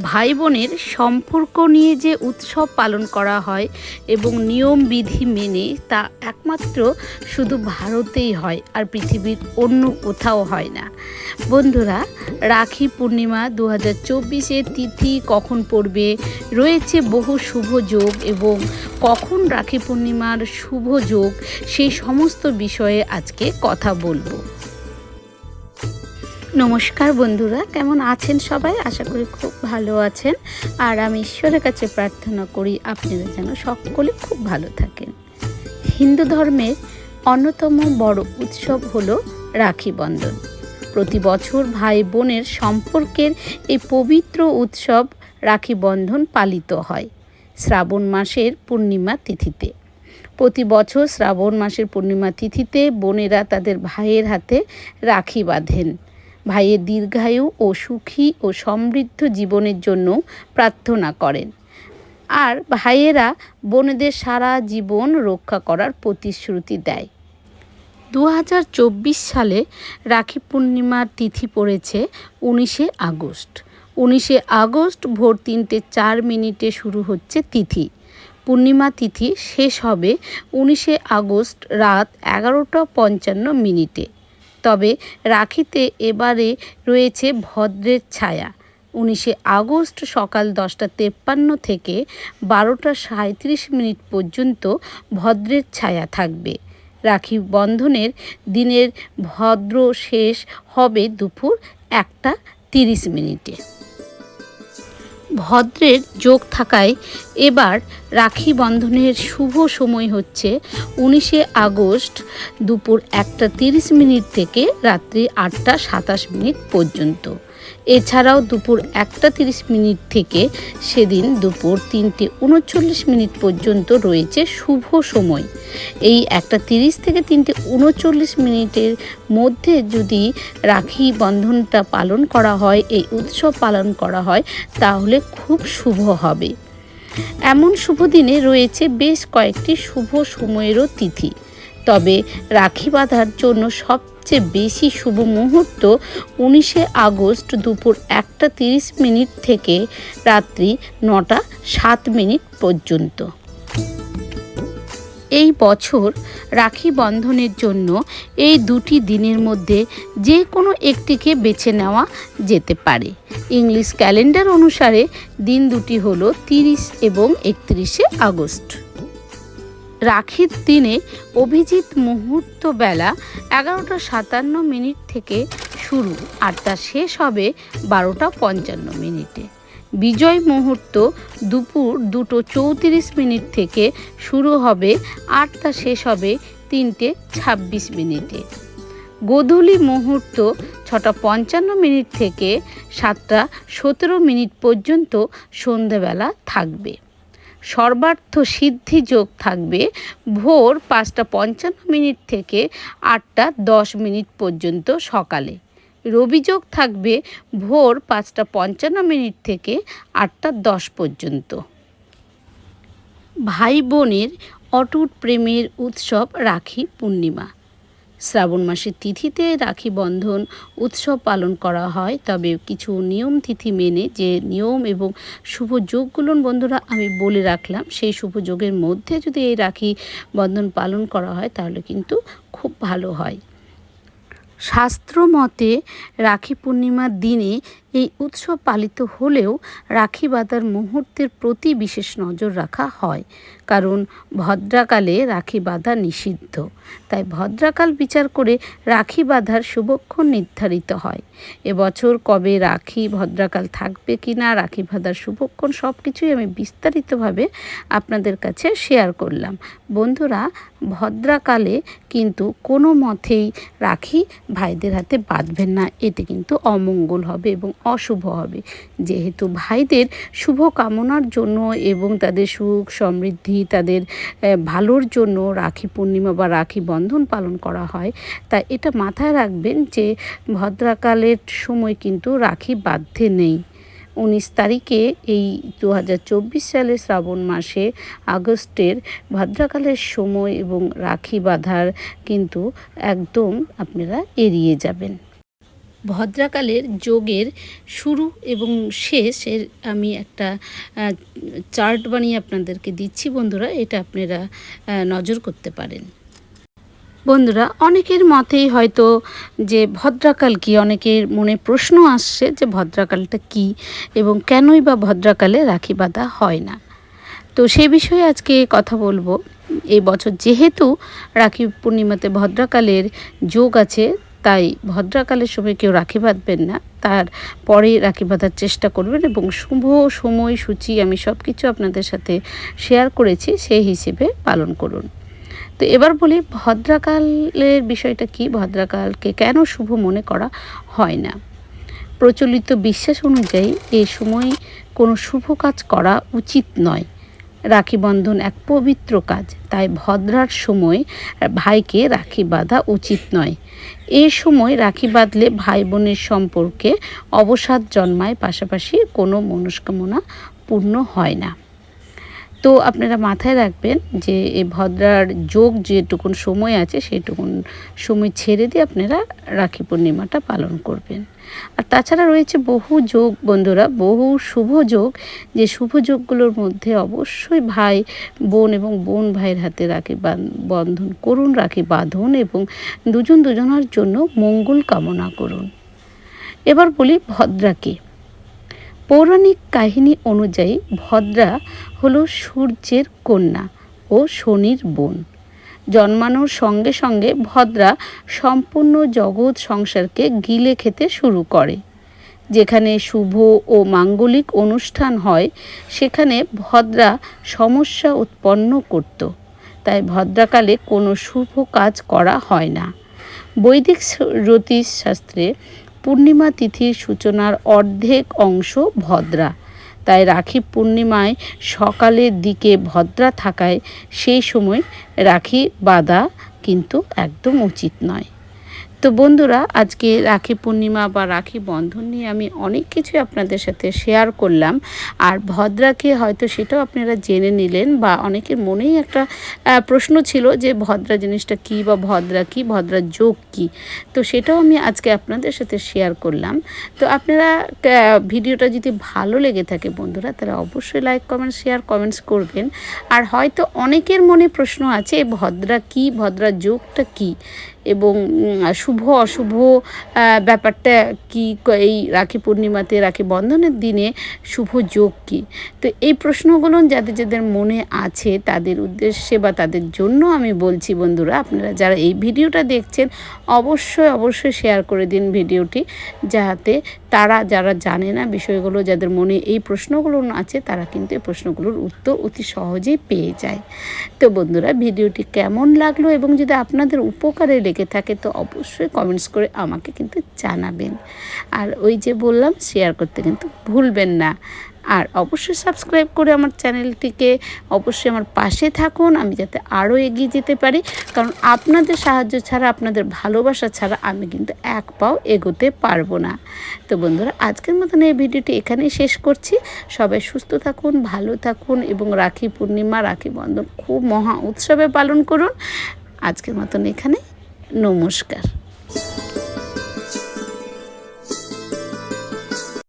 ভাই বোনের সম্পর্ক নিয়ে যে উৎসব পালন করা হয় এবং নিয়ম বিধি মেনে, তা একমাত্র শুধু ভারতেই হয়, আর পৃথিবীর অন্য কোথাও হয় না। বন্ধুরা, রাখি পূর্ণিমা 2024-এর তিথি কখন পড়বে, রয়েছে বহু শুভ যোগ, এবং কখন রাখি পূর্ণিমার শুভ যোগ, সেই সমস্ত বিষয়ে আজকে কথা বলবো। নমস্কার বন্ধুরা, কেমন আছেন সবাই? আশা করি খুব ভালো আছেন। আর আমি ঈশ্বরের কাছে প্রার্থনা করি আপনারা যেন সকলে খুব ভালো থাকেন। হিন্দু ধর্মের অন্যতম বড় উৎসব হলো রাখি বন্ধন। প্রতি বছর ভাই বোনের সম্পর্কের এই পবিত্র উৎসব রাখি বন্ধন পালিত হয় শ্রাবণ মাসের পূর্ণিমা তিথিতে। প্রতি বছর শ্রাবণ মাসের পূর্ণিমা তিথিতে বোনেরা তাদের ভাইয়ের হাতে রাখি বাঁধেন। ভাইয়ের দীর্ঘায়ু ও সুখী ও সমৃদ্ধ জীবনের জন্য প্রার্থনা করেন। আর ভাইয়েরা বোনেদের সারা জীবন রক্ষা করার প্রতিশ্রুতি দেয়। 2024 সালে রাখি পূর্ণিমার তিথি পড়েছে 19শে আগস্ট। 19শে আগস্ট ভোর 3:04 শুরু হচ্ছে তিথি। পূর্ণিমা তিথি শেষ হবে 19শে আগস্ট রাত 11:55। তবে রাখিতে এবারে রয়েছে ভদ্রের ছায়া। 19শে আগস্ট সকাল 10:53 থেকে 12:37 পর্যন্ত ভদ্রের ছায়া থাকবে। রাখি বন্ধনের দিনের ভদ্র শেষ হবে দুপুর 1:30। ভদ্রের যোগ থাকায় এবার রাখি বন্ধনের শুভ সময় হচ্ছে 19শে আগস্ট দুপুর 1:30 থেকে রাত্রি 8:27 পর্যন্ত। এছাড়াও দুপুর 1:30 থেকে সেদিন দুপুর 3:39 পর্যন্ত রয়েছে শুভ সময়। এই 1:30 থেকে 3:39 মধ্যে যদি রাখি বন্ধনটা পালন করা হয়, এই উৎসব পালন করা হয়, তাহলে খুব শুভ হবে। এমন শুভ দিনে রয়েছে বেশ কয়েকটি শুভ সময়েরও তিথি। তবে রাখি বাঁধার জন্য সবচেয়ে বেশি শুভ মুহূর্ত 19শে আগস্ট দুপুর 1:30 থেকে রাত্রি 9:07 পর্যন্ত। এই বছর রাখি বন্ধনের জন্য এই দুটি দিনের মধ্যে যে কোনো একটিকে বেছে নেওয়া যেতে পারে। ইংলিশ ক্যালেন্ডার অনুসারে দিন দুটি হলো 30 এবং 31শে আগস্ট। রাখির দিনে অভিজিৎ মুহূর্ত বেলা 11:57 থেকে শুরু, আর তা শেষ হবে 12:55। বিজয় মুহূর্ত দুপুর 2:34 থেকে শুরু হবে, আর তা শেষ হবে 3:26। গোধূলি মুহূর্ত 6:55 থেকে 7:17 পর্যন্ত সন্ধেবেলা থাকবে। সর্বার্থ সিদ্ধি যোগ থাকবে ভোর 5:55 থেকে 8:10 পর্যন্ত সকালে। রবি যোগ থাকবে ভোর 5:55 থেকে 8:10 পর্যন্ত। ভাই বোনের অটুট প্রেমের উৎসব রাখি পূর্ণিমা। শ্রাবণ মাসের তিথিতে রাখি বন্ধন উৎসব পালন করা হয়, তবে কিছু নিয়ম তিথি মেনে। যে নিয়ম এবং শুভ যোগগুলো বন্ধুরা আমি বলে রাখলাম, সেই শুভ যোগের মধ্যে যদি এই রাখি বন্ধন পালন করা হয় তাহলে কিন্তু খুব ভালো হয়। শাস্ত্র মতে রাখি পূর্ণিমার দিনে এই উৎসব পালিত হলেও রাখি বাঁধার মুহূর্তের প্রতি বিশেষ নজর রাখা হয়, কারণ ভদ্রাকালে রাখি বাঁধা নিষিদ্ধ। তাই ভদ্রাকাল বিচার করে রাখি বাঁধার শুভক্ষণ নির্ধারিত হয়। এবছর কবে রাখি ভদ্রাকাল থাকবে কি না, রাখি বাঁধার শুভক্ষণ সব কিছুই আমি বিস্তারিতভাবে আপনাদের কাছে শেয়ার করলাম। বন্ধুরা, ভদ্রাকালে কিন্তু কোনো মতেই রাখি ভাইদের হাতে বাঁধবেন না, এতে কিন্তু অমঙ্গল হবে এবং অশুভ হবে। যেহেতু ভাইদের শুভ কামনার জন্য এবং তাদের সুখ সমৃদ্ধি, তাদের ভালোর জন্য রাখি পূর্ণিমা বা রাখি বন্ধন পালন করা হয়, তাই এটা মাথায় রাখবেন যে ভদ্রাকালের সময় কিন্তু রাখি বাঁধতে নেই। 19 তারিখে এই 2024 সালে শ্রাবণ মাসে আগস্টের ভদ্রাকালের সময় এবং রাখি বাঁধার কিন্তু একদম আপনারা এড়িয়ে যাবেন। ভদ্রাকালের যোগের শুরু এবং শেষের আমি একটা চার্ট বানিয়ে আপনাদেরকে দিচ্ছি বন্ধুরা, এটা আপনারা নজর করতে পারেন। বন্ধুরা, অনেকের মতেই হয়তো যে ভদ্রাকাল কী, অনেকের মনে প্রশ্ন আসছে যে ভদ্রাকালটা কী এবং কেনই বা ভদ্রাকালে রাখি বাঁধা হয় না। তো সে বিষয়ে আজকে কথা বলবো। এই বছর যেহেতু রাখি পূর্ণিমাতে ভদ্রাকালের যোগ আছে, তাই ভদ্রাকালের সময় কেউ রাখি বাঁধবেন না, তার পরে রাখি বাঁধার চেষ্টা করবেন এবং শুভ সময়সূচি আমি সব কিছু আপনাদের সাথে শেয়ার করেছি, সেই হিসেবে পালন করুন। তো এবার বলি ভদ্রাকালের বিষয়টা কি, ভদ্রাকালকে কেন শুভ মনে করা হয় না। প্রচলিত বিশ্বাস অনুযায়ী এই সময় কোনো শুভ কাজ করা উচিত নয়। রাখি বন্ধন এক পবিত্র কাজ, তাই ভদ্রার সময় ভাইকে রাখি বাঁধা উচিত নয়। এই সময় রাখি বাঁধলে ভাই বোনের সম্পর্কে অবসাদ জন্মায়, পাশাপাশি কোনো মনস্কামনা পূর্ণ হয় না। তো আপনারা মাথায় রাখবেন যে এই ভদ্রার যোগ যেটুকুন সময় আছে সেটুকুন সময় ছেড়ে দিয়ে আপনারা রাখি পূর্ণিমাটা পালন করবেন। আর তাছাড়া রয়েছে বহু যোগ বন্ধুরা, বহু শুভ যোগ, যে শুভ যোগগুলোর মধ্যে অবশ্যই ভাই বোন এবং বোন ভাইয়ের হাতে রাখি বন্ধন করুন, রাখি বাঁধুন এবং দুজনের জন্য মঙ্গল কামনা করুন। এবার বলি ভদ্রাকে। পৌরাণিক কাহিনী অনুযায়ী ভদ্রা হলো সূর্যের কন্যা ও শনির বোন। জন্মানোর সঙ্গে সঙ্গে ভদ্রা সম্পূর্ণ জগৎ সংসারকে গিলে খেতে শুরু করে। যেখানে শুভ ও মাঙ্গলিক অনুষ্ঠান হয় সেখানে ভদ্রা সমস্যা উৎপন্ন করত, তাই ভদ্রাকালে কোনো শুভ কাজ করা হয় না। বৈদিক জ্যোতিষ শাস্ত্রে পূর্ণিমা তিথির সূচনার অর্ধেক অংশ ভদ্রা, তাই রাখি পূর্ণিমায় সকালের দিকে ভদ্রা থাকায় সেই সময় রাখি বাঁধা কিন্তু একদম উচিত নয়। তো বন্ধুরা, আজকে রাখি পূর্ণিমা বা রাখি বন্ধন নিয়ে আমি অনেক কিছু আপনাদের সাথে শেয়ার করলাম। আর ভদ্রাকে হয়তো সেটাও আপনারা জেনে নিলেন, বা অনেকের মনেই একটা প্রশ্ন ছিল যে ভদ্রা জিনিসটা কী বা ভদ্রা কী, ভদ্রার যোগ কী। তো সেটাও আমি আজকে আপনাদের সাথে শেয়ার করলাম। তো আপনারা ভিডিওটা যদি ভালো লেগে থাকে বন্ধুরা, তারা অবশ্যই লাইক কমেন্ট শেয়ার কমেন্টস করবেন। আর হয়তো অনেকের মনে প্রশ্ন আছে ভদ্রা কী, ভদ্রার যোগটা কী এবং শুভ অশুভ ব্যাপারটা কি, এই রাখি পূর্ণিমাতে রাখি বন্ধনের দিনে শুভ যোগ কী। তো এই প্রশ্নগুলো যাদের মনে আছে তাদের উদ্দেশ্যে বা তাদের জন্য আমি বলছি বন্ধুরা, আপনারা যারা এই ভিডিওটা দেখছেন অবশ্যই শেয়ার করে দিন ভিডিওটি, যাতে তারা যারা জানে না বিষয়গুলো, যাদের মনে এই প্রশ্নগুলো আছে, তারা কিন্তু এই প্রশ্নগুলোর উত্তর অতি সহজেই পেয়ে যায়। তো বন্ধুরা, ভিডিওটি কেমন লাগলো এবং যদি আপনাদের উপকারে লেগে থাকে তো অবশ্যই কমেন্টস করে আমাকে কিন্তু জানাবেন। আর ওই যে বললাম, শেয়ার করতে কিন্তু ভুলবেন না। আর অবশ্যই সাবস্ক্রাইব করে আমার চ্যানেলটিকে অবশ্যই আমার পাশে থাকুন, আমি যাতে আরও এগিয়ে যেতে পারি। কারণ আপনাদের সাহায্য ছাড়া, আপনাদের ভালোবাসা ছাড়া আমি কিন্তু এক পাও এগোতে পারবো না। তো বন্ধুরা, আজকের মতন এই ভিডিওটি এখানেই শেষ করছি। সবাই সুস্থ থাকুন, ভালো থাকুন এবং রাখি পূর্ণিমা, রাখি বন্ধন খুব মহা উৎসবে পালন করুন। আজকের মতন এখানে নমস্কার।